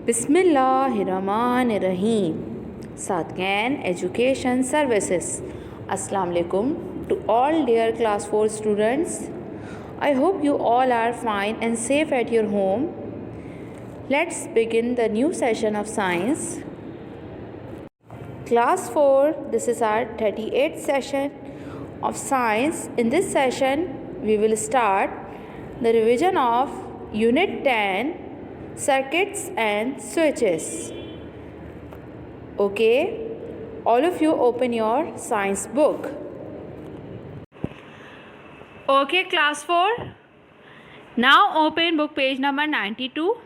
बिस्मिल्लाहिर्रहमानिर्रहीम। सातकैन education services. अस्सलाम वालेकुम to all dear class 4 students. I hope you all are fine and safe at your home. Let's begin the new session of science. Class 4, this is our 38th session of science. In this session, we will start the revision of Unit 10, Circuits and Switches. Okay, all of you open your science book. Okay, class 4. Now open book page number 92.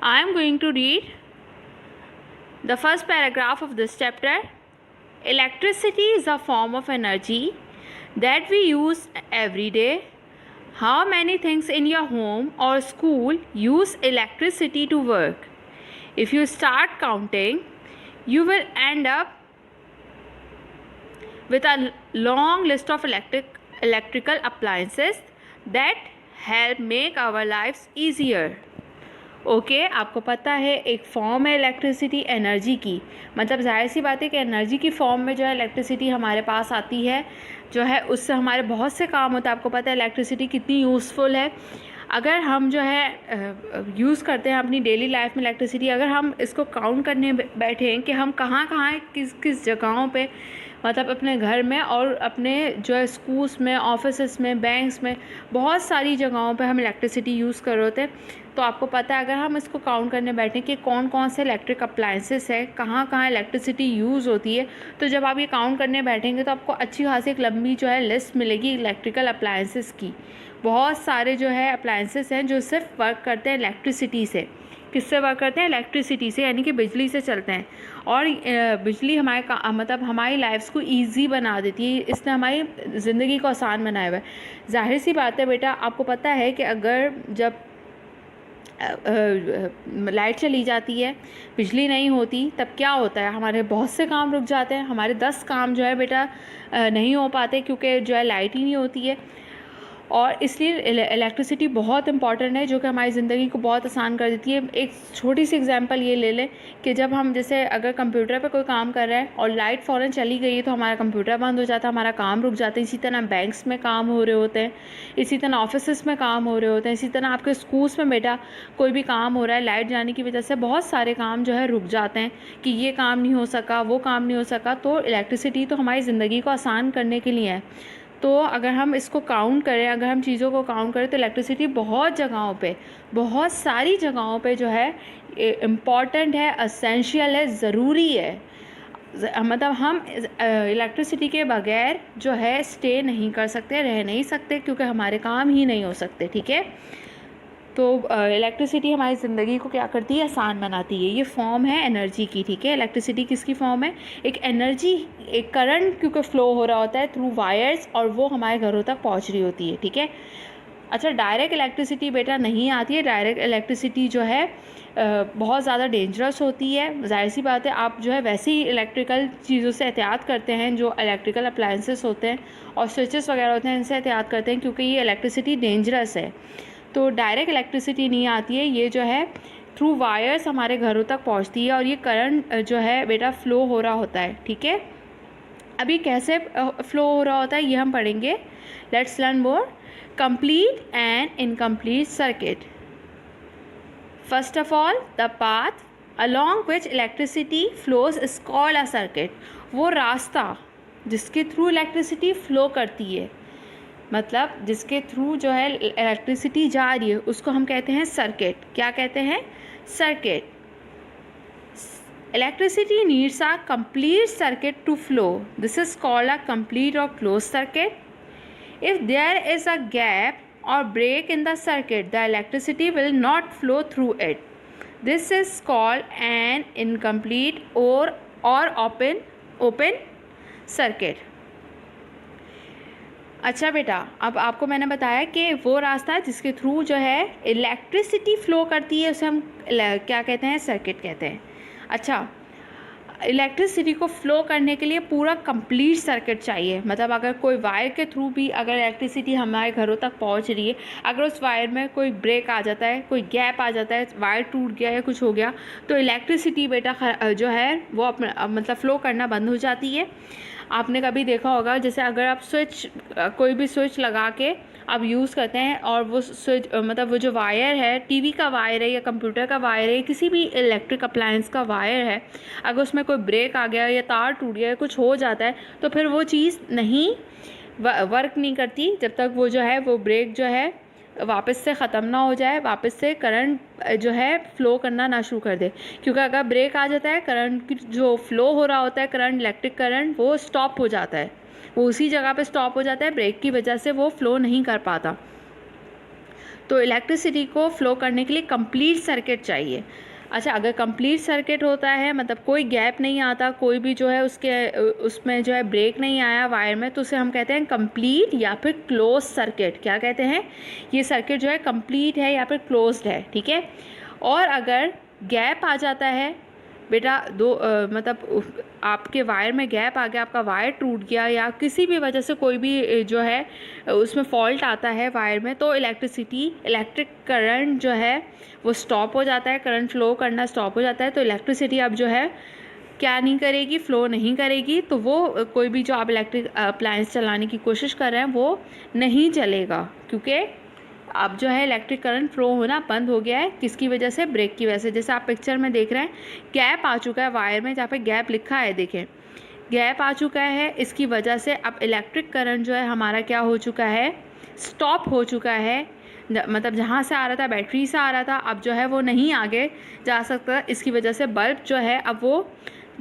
I am going to read the first paragraph of this chapter. Electricity is a form of energy that we use every day. How many things in your home or school use electricity to work? If you start counting, you will end up with a long list of electrical appliances that help make our lives easier. Okay आपको पता है एक form है electricity energy की, मतलब जाहिर सी बात है कि एनर्जी की फॉर्म में जो है इलेक्ट्रिसिटी हमारे पास आती है, जो है उससे हमारे बहुत से काम होते हैं। आपको पता है इलेक्ट्रिसिटी कितनी यूज़फुल है। अगर हम जो है यूज़ करते हैं अपनी डेली लाइफ में इलेक्ट्रिसिटी, अगर हम इसको काउंट करने बैठें कि हम कहाँ कहाँ किस किस जगहों पे, मतलब अपने घर में और अपने जो है स्कूल्स में, ऑफिसेस में, बैंक्स में, बहुत सारी जगहों पे हम इलेक्ट्रिसिटी यूज़ कर रहे होते हैं। तो आपको पता है अगर हम इसको काउंट करने बैठें कि कौन कौन से इलेक्ट्रिक अप्लायंसेस है, कहाँ कहाँ इलेक्ट्रिसिटी यूज़ होती है, तो जब आप ये काउंट करने बैठेंगे तो आपको अच्छी खासी एक लंबी जो है लिस्ट मिलेगी इलेक्ट्रिकल अप्लायंसेस की। बहुत सारे जो है अप्लायंसेस हैं जो सिर्फ वर्क करते हैं इलेक्ट्रिसिटी से। किससे वर्क करते हैं? इलेक्ट्रिसिटी से, यानी कि बिजली से चलते हैं। और बिजली हमारे मतलब हमारी लाइफ्स को इजी बना देती है, इसने हमारी ज़िंदगी को आसान बनाया हुआ है। जाहिर सी बात है बेटा, आपको पता है कि अगर जब लाइट चली जाती है, बिजली नहीं होती, तब क्या होता है? हमारे बहुत से काम रुक जाते हैं, हमारे 10 काम जो है बेटा नहीं हो पाते क्योंकि जो है लाइट ही नहीं होती है। और इसलिए इलेक्ट्रिसिटी बहुत इंपॉर्टेंट है, जो कि हमारी ज़िंदगी को बहुत आसान कर देती है। एक छोटी सी एग्जांपल ये ले लें कि जब हम जैसे अगर कंप्यूटर पे कोई काम कर रहे हैं और लाइट फ़ौरन चली गई है तो हमारा कंप्यूटर बंद हो जाता है, हमारा काम रुक जाता है। इसी तरह बैंक्स में काम हो रहे होते हैं, इसी तरह ऑफिस में काम हो रहे होते हैं, इसी तरह आपके स्कूल्स में बेटा कोई भी काम हो रहा है, लाइट जाने की वजह से बहुत सारे काम जो है रुक जाते हैं कि ये काम नहीं हो सका, वो काम नहीं हो सका। तो इलेक्ट्रिसिटी तो हमारी ज़िंदगी को आसान करने के लिए है। तो अगर हम इसको काउंट करें, अगर हम चीज़ों को काउंट करें, तो इलेक्ट्रिसिटी बहुत जगहों पे, बहुत सारी जगहों पे जो है इम्पॉर्टेंट है, असेंशियल है, ज़रूरी है। मतलब हम इलेक्ट्रिसिटी के बगैर जो है स्टे नहीं कर सकते, रह नहीं सकते, क्योंकि हमारे काम ही नहीं हो सकते। ठीक है, तो इलेक्ट्रिसिटी हमारी ज़िंदगी को क्या करती है? आसान बनाती है। ये फॉर्म है एनर्जी की। ठीक है, इलेक्ट्रिसिटी किसकी फॉर्म है? एक एनर्जी, एक करंट क्योंकि फ़्लो हो रहा होता है थ्रू वायर्स और वो हमारे घरों तक पहुंच रही होती है। ठीक है, अच्छा, डायरेक्ट इलेक्ट्रिसिटी बेटा नहीं आती है। डायरेक्ट इलेक्ट्रिसिटी जो है बहुत ज़्यादा डेंजरस होती है। जाहिर सी बात है, आप जो है वैसे ही इलेक्ट्रिकल चीज़ों से एहतियात करते हैं, जो इलेक्ट्रिकल अप्लायंसेस होते हैं और स्विचेस वगैरह होते हैं, इनसे एहतियात करते हैं क्योंकि ये इलेक्ट्रिसिटी डेंजरस है। तो डायरेक्ट इलेक्ट्रिसिटी नहीं आती है, ये जो है थ्रू वायर्स हमारे घरों तक पहुंचती है और ये करंट जो है बेटा फ़्लो हो रहा होता है। ठीक है, अभी कैसे फ़्लो हो रहा होता है ये हम पढ़ेंगे। Let's learn more. Complete and incomplete circuit. First of all, the path along which electricity flows is called a circuit. वो रास्ता जिसके थ्रू इलेक्ट्रिसिटी फ़्लो करती है, मतलब जिसके थ्रू जो है इलेक्ट्रिसिटी जा रही है, उसको हम कहते हैं सर्किट। क्या कहते हैं? Circuit. Electricity needs a complete circuit to flow, this is called a complete or close circuit. If there is a gap or break in the circuit, the electricity will not flow through it. This is called an incomplete or open circuit. अच्छा बेटा, अब आपको मैंने बताया कि वो रास्ता है जिसके थ्रू जो है इलेक्ट्रिसिटी फ़्लो करती है, उसे हम क्या कहते हैं? सर्किट कहते हैं। अच्छा, इलेक्ट्रिसिटी को फ़्लो करने के लिए पूरा कंप्लीट सर्किट चाहिए। मतलब अगर कोई वायर के थ्रू भी अगर इलेक्ट्रिसिटी हमारे घरों तक पहुंच रही है, अगर उस वायर में कोई ब्रेक आ जाता है, कोई गैप आ जाता है, वायर टूट गया या कुछ हो गया, तो इलेक्ट्रिसिटी बेटा जो है वो मतलब फ़्लो करना बंद हो जाती है। आपने कभी देखा होगा, जैसे अगर आप कोई भी स्विच लगा के आप यूज़ करते हैं और वो स्विच मतलब वो जो वायर है, टीवी का वायर है या कंप्यूटर का वायर है, किसी भी इलेक्ट्रिक अप्लायंस का वायर है, अगर उसमें कोई ब्रेक आ गया या तार टूट गया या कुछ हो जाता है, तो फिर वो चीज़ नहीं वर्क नहीं करती जब तक वो जो है वो ब्रेक जो है वापस से ख़त्म ना हो जाए, वापस से करंट जो है फ़्लो करना ना शुरू कर दे। क्योंकि अगर ब्रेक आ जाता है, करंट जो फ़्लो हो रहा होता है, करंट इलेक्ट्रिक करंट, वो स्टॉप हो जाता है, वो उसी जगह पे स्टॉप हो जाता है, ब्रेक की वजह से वो फ़्लो नहीं कर पाता। तो इलेक्ट्रिसिटी को फ़्लो करने के लिए कंप्लीट सर्किट चाहिए। अच्छा, अगर कंप्लीट सर्किट होता है, मतलब कोई गैप नहीं आता, कोई भी जो है उसमें जो है ब्रेक नहीं आया वायर में, तो उसे हम कहते हैं कंप्लीट या फिर क्लोज सर्किट। क्या कहते हैं? ये सर्किट जो है कंप्लीट है या फिर क्लोज्ड है, ठीक है। और अगर गैप आ जाता है बेटा, मतलब आपके वायर में गैप आ गया, आपका वायर टूट गया या किसी भी वजह से कोई भी जो है उसमें फॉल्ट आता है वायर में, तो इलेक्ट्रिक करंट जो है वो स्टॉप हो जाता है, करंट फ्लो करना स्टॉप हो जाता है। तो इलेक्ट्रिसिटी अब जो है क्या नहीं करेगी, फ़्लो नहीं करेगी, तो वो कोई भी जो आप इलेक्ट्रिक अप्लायंस चलाने की कोशिश कर रहे हैं वो नहीं चलेगा, क्योंकि अब जो है इलेक्ट्रिक करंट फ्लो होना बंद हो गया है। किसकी वजह से? ब्रेक की वजह से। जैसे आप पिक्चर में देख रहे हैं, गैप आ चुका है वायर में, जहाँ पे गैप लिखा है, देखें गैप आ चुका है। इसकी वजह से अब इलेक्ट्रिक करंट जो है हमारा क्या हो चुका है? स्टॉप हो चुका है। मतलब जहाँ से आ रहा था, बैटरी से आ रहा था, अब जो है वो नहीं आगे जा सकता। इसकी वजह से बल्ब जो है अब वो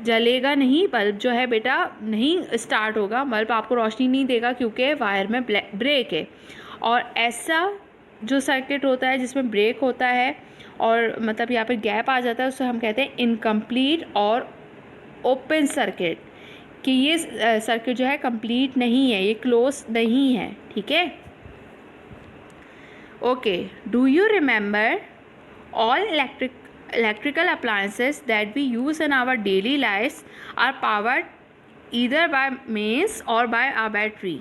जलेगा नहीं, बल्ब जो है बेटा नहीं स्टार्ट होगा, बल्ब आपको रोशनी नहीं देगा, क्योंकि वायर में ब्रेक है। और ऐसा जो सर्किट होता है जिसमें ब्रेक होता है और मतलब यहाँ पे गैप आ जाता है, उसे हम कहते हैं इनकम्प्लीट और ओपन सर्किट, कि ये सर्किट जो है कंप्लीट नहीं है, ये क्लोज नहीं है, ठीक है। Okay, do you remember all electrical appliances that we use in our daily lives are powered either by mains or by a battery.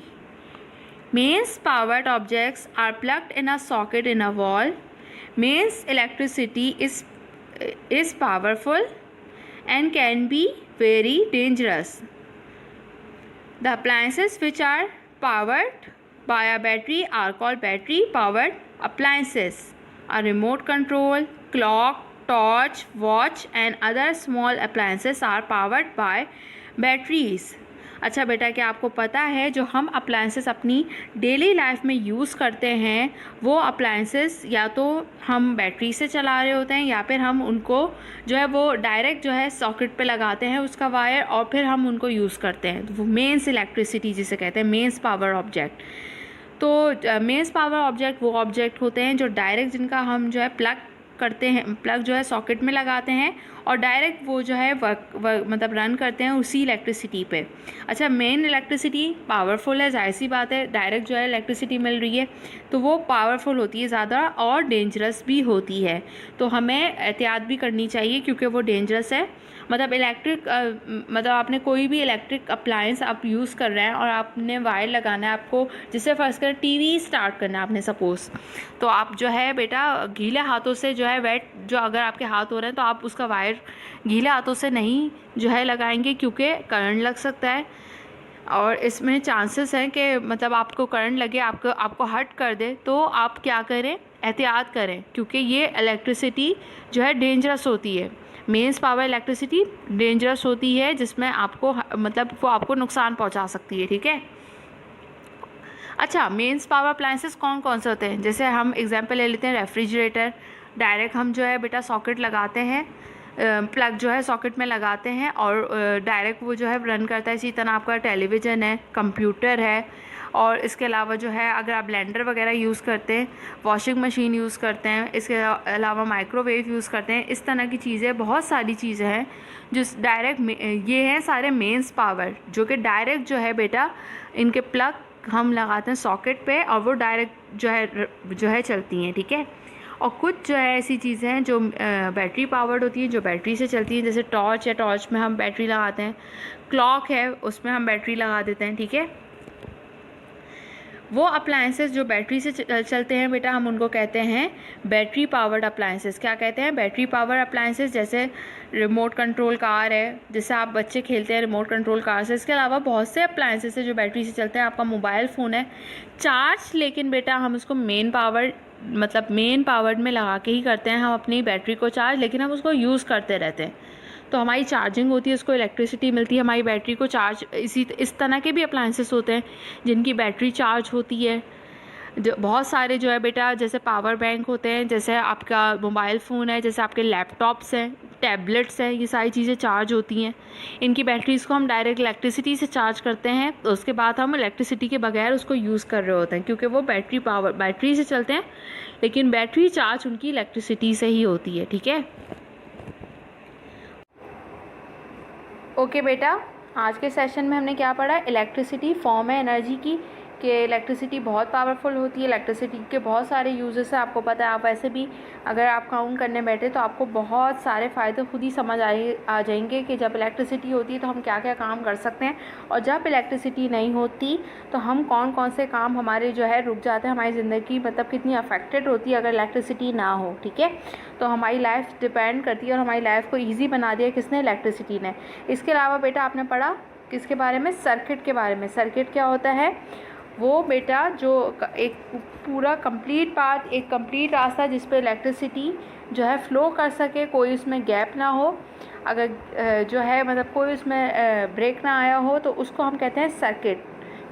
Mains powered objects are plugged in a socket in a wall. Mains electricity is powerful and can be very dangerous. The appliances which are powered by a battery are called battery powered appliances. A remote control, clock, torch, watch and other small appliances are powered by batteries. अच्छा बेटा, क्या आपको पता है जो हम appliances अपनी daily life में यूज़ करते हैं, वो अप्लायंसेस या तो हम बैटरी से चला रहे होते हैं या फिर हम उनको जो है वो डायरेक्ट जो है सॉकेट पे लगाते हैं उसका वायर, और फिर हम उनको यूज़ करते हैं। तो वो मेंस इलेक्ट्रिसिटी जिसे कहते हैं, मेंस पावर ऑब्जेक्ट। तो मेंस पावर ऑब्जेक्ट वो ऑब्जेक्ट होते हैं जो डायरेक्ट, जिनका हम जो है प्लग जो है सॉकेट में लगाते हैं और डायरेक्ट वो जो है मतलब रन करते हैं उसी इलेक्ट्रिसिटी पे। अच्छा, मेन इलेक्ट्रिसिटी पावरफुल है, जाहिर सी बात है, डायरेक्ट जो है इलेक्ट्रिसिटी मिल रही है तो वो पावरफुल होती है ज़्यादा और डेंजरस भी होती है। तो हमें एहतियात भी करनी चाहिए क्योंकि वो डेंजरस है। मतलब मतलब आपने कोई भी इलेक्ट्रिक अप्लायंस आप यूज़ कर रहे हैं और आपने वायर लगाना है आपको, जिससे फर्स्ट कर टीवी स्टार्ट करना है आपने सपोज़, तो आप जो है बेटा गीले हाथों से जो है वेट जो अगर आपके हाथ हो रहे हैं तो आप उसका वायर गीले हाथों से नहीं जो है लगाएंगे, क्योंकि करंट लग सकता है और इसमें चांसेस हैं कि मतलब आपको करंट लगे, आपको हर्ट कर दे। तो आप क्या करें, एहतियात करें, क्योंकि ये इलेक्ट्रिसिटी जो है डेंजरस होती है। मेंस पावर इलेक्ट्रिसिटी डेंजरस होती है, जिसमें आपको मतलब वो आपको नुकसान पहुंचा सकती है, ठीक है। अच्छा, मेंस पावर अप्लायंसेस कौन कौन से होते हैं? जैसे हम एग्जांपल ले लेते हैं रेफ्रिजरेटर। डायरेक्ट हम जो है बेटा सॉकेट लगाते हैं, प्लग जो है सॉकेट में लगाते हैं और डायरेक्ट वो जो है रन करता है। इसी तरह आपका टेलीविज़न है, कंप्यूटर है, और इसके अलावा जो है अगर आप ब्लेंडर वगैरह यूज़ करते हैं, वॉशिंग मशीन यूज़ करते हैं, इसके अलावा माइक्रोवेव यूज़ करते हैं, इस तरह की चीज़ें, बहुत सारी चीज़ें हैं जो डायरेक्ट ये हैं सारे मेंस पावर, जो कि डायरेक्ट जो है बेटा इनके प्लग हम लगाते हैं सॉकेट पे और वो डायरेक्ट जो है चलती हैं, ठीक है। और कुछ जो है ऐसी चीज़ें हैं जो बैटरी पावर्ड होती हैं, जो बैटरी से चलती हैं, जैसे टॉर्च है, टॉर्च में हम बैटरी लगाते हैं, क्लॉक है उसमें हम बैटरी लगा देते हैं, ठीक है। वो अप्लायंसेस जो बैटरी से चलते हैं बेटा, हम उनको कहते हैं बैटरी पावर्ड अप्लायंसेस। क्या कहते हैं? Battery power appliances. जैसे रिमोट कंट्रोल कार है, जैसे आप बच्चे खेलते हैं रिमोट कंट्रोल कार से। इसके अलावा बहुत से अप्लायंसेस है जो बैटरी से चलते हैं। आपका मोबाइल फ़ोन है चार्ज, लेकिन बेटा हम उसको मेन पावर में लगा के ही करते हैं हम अपनी बैटरी को चार्ज, लेकिन हम उसको यूज़ करते रहते हैं। तो हमारी चार्जिंग होती है, उसको इलेक्ट्रिसिटी मिलती है, हमारी बैटरी को चार्ज। इस तरह के भी अप्लायंसेस होते हैं जिनकी बैटरी चार्ज होती है। जो बहुत सारे जो है बेटा, जैसे पावर बैंक होते हैं, जैसे आपका मोबाइल फ़ोन है, जैसे आपके लैपटॉप्स हैं, टैबलेट्स हैं, ये सारी चीज़ें चार्ज होती हैं। इनकी बैटरीज़ को हम डायरेक्ट इलेक्ट्रिसिटी से चार्ज करते हैं, तो उसके बाद हम इलेक्ट्रिसिटी के बगैर उसको यूज़ कर रहे होते हैं, क्योंकि वो बैटरी से चलते हैं, लेकिन बैटरी चार्ज उनकी इलेक्ट्रिसिटी से ही होती है, ठीक है। ओके बेटा, आज के सेशन में हमने क्या पढ़ा? इलेक्ट्रिसिटी फॉर्म है एनर्जी की, कि इलेक्ट्रिसिटी बहुत पावरफुल होती है। इलेक्ट्रिसिटी के बहुत सारे यूजेस है, आपको पता है। आप वैसे भी अगर आप काउंट करने बैठे तो आपको बहुत सारे फ़ायदे खुद ही समझ आ जाएंगे कि जब इलेक्ट्रिसिटी होती है तो हम क्या क्या काम कर सकते हैं, और जब इलेक्ट्रिसिटी नहीं होती तो हम कौन कौन से काम हमारे जो है रुक जाते हैं। हमारी ज़िंदगी मतलब कितनी अफेक्टेड होती है अगर इलेक्ट्रिसिटी ना हो, ठीक है। तो हमारी लाइफ डिपेंड करती है, और हमारी लाइफ को ईजी बना दिया किसने? इलेक्ट्रिसिटी ने। इसके अलावा बेटा आपने पढ़ा किसके बारे में? सर्किट के बारे में। सर्किट क्या होता है? वो बेटा जो एक पूरा कंप्लीट पार्ट, एक कंप्लीट रास्ता जिस पे इलेक्ट्रिसिटी जो है फ़्लो कर सके, कोई उसमें गैप ना हो, अगर जो है मतलब कोई उसमें ब्रेक ना आया हो, तो उसको हम कहते हैं सर्किट।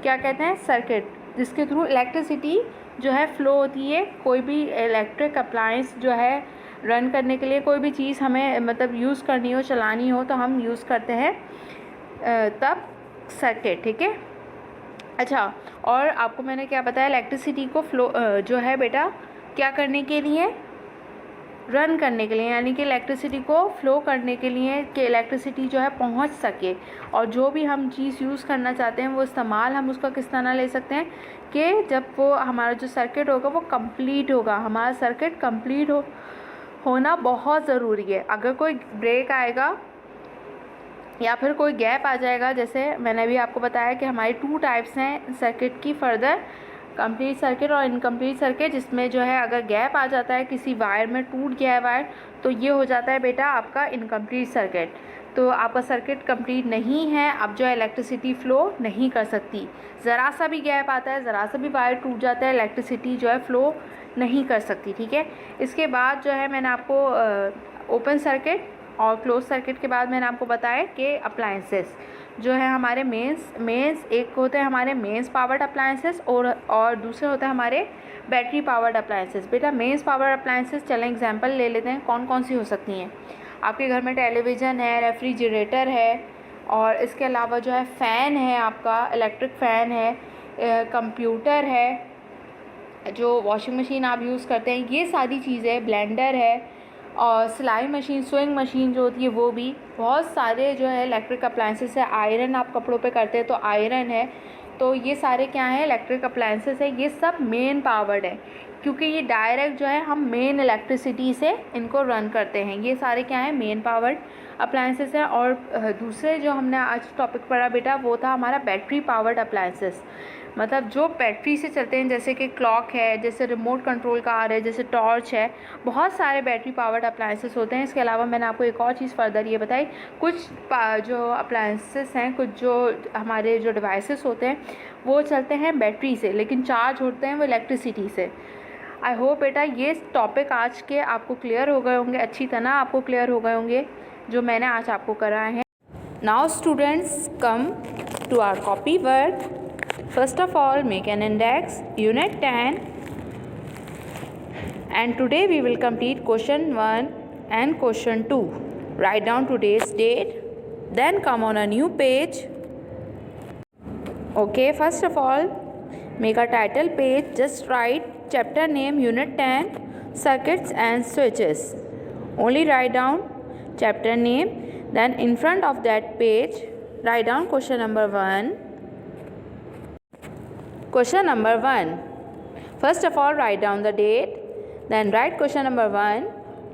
क्या कहते हैं? सर्किट, जिसके थ्रू इलेक्ट्रिसिटी जो है फ़्लो होती है। कोई भी इलेक्ट्रिक अप्लायंस जो है रन करने के लिए, कोई भी चीज़ हमें मतलब यूज़ करनी हो, चलानी हो, तो हम यूज़ करते हैं तब सर्किट, ठीक है। अच्छा, और आपको मैंने क्या बताया? इलेक्ट्रिसिटी को फ्लो जो है बेटा क्या करने के लिए? रन करने के लिए, यानी कि इलेक्ट्रिसिटी को फ़्लो करने के लिए, कि इलेक्ट्रिसिटी जो है पहुंच सके, और जो भी हम चीज़ यूज़ करना चाहते हैं वो इस्तेमाल हम उसका किस तरह ले सकते हैं कि जब वो हमारा जो सर्किट होगा वो कंप्लीट होगा। हमारा सर्किट कंप्लीट होना बहुत ज़रूरी है। अगर कोई ब्रेक आएगा या फिर कोई गैप आ जाएगा, जैसे मैंने अभी आपको बताया कि हमारी 2 टाइप्स हैं सर्किट की फर्दर, कंप्लीट सर्किट और इनकम्प्लीट सर्किट, जिसमें जो है अगर गैप आ जाता है, किसी वायर में टूट गया है वायर, तो ये हो जाता है बेटा आपका इनकम्प्लीट सर्किट। तो आपका सर्किट कंप्लीट नहीं है, अब जो है इलेक्ट्रिसिटी फ़्लो नहीं कर सकती। ज़रा सा भी गैप आता है, ज़रा सा भी वायर टूट जाता है, इलेक्ट्रिसिटी जो है फ़्लो नहीं कर सकती, ठीक है। इसके बाद जो है मैंने आपको ओपन सर्किट और क्लोज सर्किट के बाद मैंने आपको बताया कि अप्लायंसेस जो है हमारे मेंस एक होते हैं हमारे मेंस पावर्ड अप्लायंसेस, और दूसरे होते हैं हमारे बैटरी पावर्ड अप्लायंसेस। बेटा मेंस पावर्ड अप्लायंसेस, चलें एग्जांपल ले लेते हैं कौन कौन सी हो सकती हैं। आपके घर में टेलीविज़न है, रेफ्रिजरेटर है, और इसके अलावा जो है फ़ैन है, आपका इलेक्ट्रिक फ़ैन है, कंप्यूटर है, जो वॉशिंग मशीन आप यूज़ करते हैं, ये सारी चीज़ें, ब्लेंडर है, और सिलाई मशीन, स्विंग मशीन जो होती है वो भी। बहुत सारे जो है इलेक्ट्रिक अप्लायंसेस है। आयरन आप कपड़ों पे करते हैं तो आयरन है। तो ये सारे क्या हैं? इलेक्ट्रिक अप्लायंसेस है। ये सब मेन पावर्ड है, क्योंकि ये डायरेक्ट जो है हम मेन इलेक्ट्रिसिटी से इनको रन करते हैं। ये सारे क्या हैं? मेन पावर्ड अप्लायंसेस हैं। और दूसरे जो हमने आज टॉपिक पढ़ा बेटा वो था हमारा बैटरी पावर्ड अप्लायंसेस, मतलब जो बैटरी से चलते हैं, जैसे कि क्लॉक है, जैसे रिमोट कंट्रोल कार है, जैसे टॉर्च है। बहुत सारे बैटरी पावर्ड अप्लायंसेस होते हैं। इसके अलावा मैंने आपको एक और चीज़ फर्दर ये बताई, कुछ जो अप्लायंसेस हैं, कुछ जो हमारे जो डिवाइसेस होते हैं वो चलते हैं बैटरी से, लेकिन चार्ज होते हैं वो इलेक्ट्रिसिटी से। आई होप बेटा ये टॉपिक आज के आपको क्लियर हो गए होंगे, अच्छी तरह आपको क्लियर हो गए होंगे जो मैंने आज आपको कराए हैं। Now students come to our copy work. First of all, make an index, Unit 10, and today we will complete question 1 and question 2. Write down today's date, then come on a new page. Okay, first of all, make a title page. Just write chapter name, Unit 10, circuits and switches. Only write down chapter name, then in front of that page, write down question number 1. Question number 1. First of all, write down the date, Then write question number 1.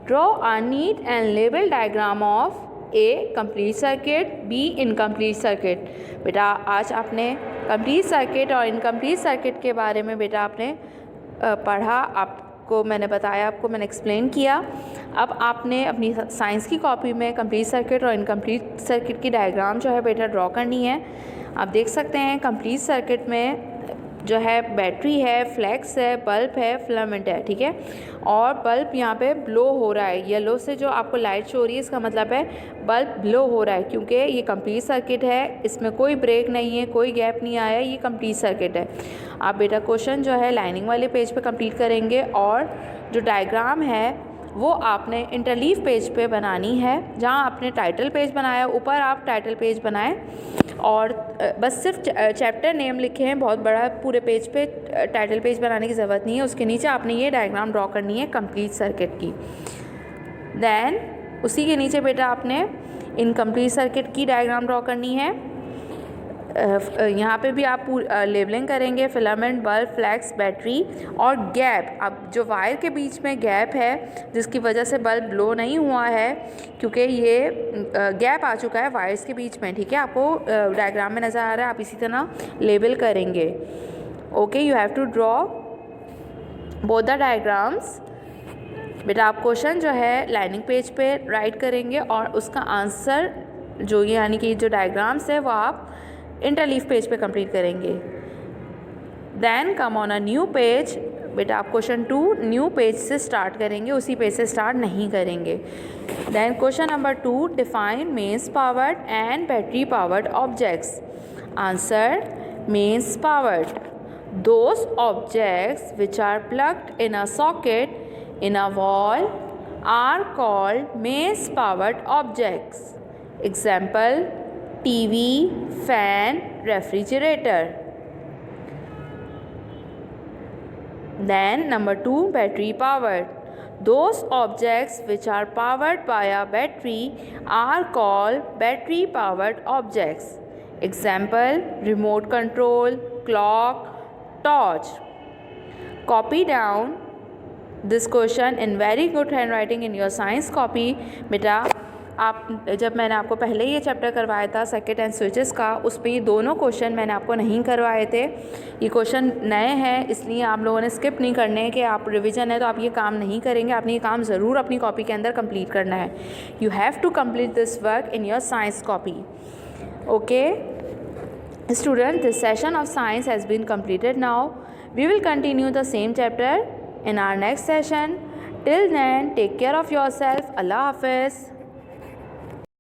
Draw a neat and label diagram of A. complete circuit, B. incomplete circuit. बेटा आज आपने complete circuit और incomplete circuit के बारे में बेटा आपने पढ़ा, आपको मैंने बताया, आपको मैंने एक्सप्लेन किया। अब आपने अपनी साइंस की कॉपी में कंप्लीट सर्किट और इनकम्प्लीट सर्किट की डायग्राम जो है बेटा ड्रॉ करनी है। आप देख सकते हैं कंप्लीट सर्किट में जो है बैटरी है, फ्लैक्स है, बल्ब है, फिलामेंट है, ठीक है। और बल्ब यहाँ पे ब्लो हो रहा है, येलो से जो आपको लाइट शो हो रही है इसका मतलब है बल्ब ब्लो हो रहा है, क्योंकि ये कंप्लीट सर्किट है, इसमें कोई ब्रेक नहीं है, कोई गैप नहीं आया, ये कंप्लीट सर्किट है। आप बेटा क्वेश्चन जो है लाइनिंग वाले पेज पे कंप्लीट करेंगे और जो डायग्राम है वो आपने इंटरलीफ पेज पे बनानी है। जहाँ आपने टाइटल पेज बनाया ऊपर आप टाइटल पेज बनाएं और बस सिर्फ चैप्टर नेम लिखे हैं, बहुत बड़ा पूरे पेज पे टाइटल पेज बनाने की ज़रूरत नहीं है। उसके नीचे आपने ये डायग्राम ड्रॉ करनी है कंप्लीट सर्किट की। देन उसी के नीचे बेटा आपने इनकम्प्लीट सर्किट की डायग्राम ड्रॉ करनी है। यहाँ पे भी आप लेबलिंग करेंगे, फिलामेंट, बल्ब, फ्लैक्स, बैटरी और गैप। अब जो वायर के बीच में गैप है जिसकी वजह से बल्ब ब्लो नहीं हुआ है, क्योंकि ये गैप आ चुका है वायर्स के बीच में, ठीक है। आपको डायग्राम में नज़र आ रहा है, आप इसी तरह लेबल करेंगे। Okay, you have to draw both the diagrams. बेटा आप क्वेश्चन जो है लाइनिंग पेज पे राइट करेंगे और उसका आंसर जो यानी कि जो डायग्राम्स है वो आप इंटरलीफ पेज पे कंप्लीट करेंगे। Then come on a new page. बेटा आप क्वेश्चन 2 न्यू पेज से स्टार्ट करेंगे, उसी पेज से स्टार्ट नहीं करेंगे। Then question number 2, define mains powered and battery powered objects. Answer, mains powered, those objects which are plugged in a socket in a wall are called mains powered objects. Example, TV, fan, refrigerator. Then number 2, battery powered. Those objects which are powered by a battery are called battery powered objects. Example, remote control, clock, torch. Copy down this question in very good hand writing in your science copy. बेटा आप जब मैंने आपको पहले ये chapter करवाया था circuit and switches का, उस पर ये दोनों क्वेश्चन मैंने आपको नहीं करवाए थे। ये क्वेश्चन नए हैं, इसलिए आप लोगों ने स्किप नहीं करने हैं कि आप रिवीजन है तो आप ये काम नहीं करेंगे। आपने ये काम ज़रूर अपनी कॉपी के अंदर कंप्लीट करना है। You have to complete this work in your science copy. Okay student, this session of science has been completed now. We will continue the same chapter in our next session. Till then, take care of yourself. Allah Hafiz.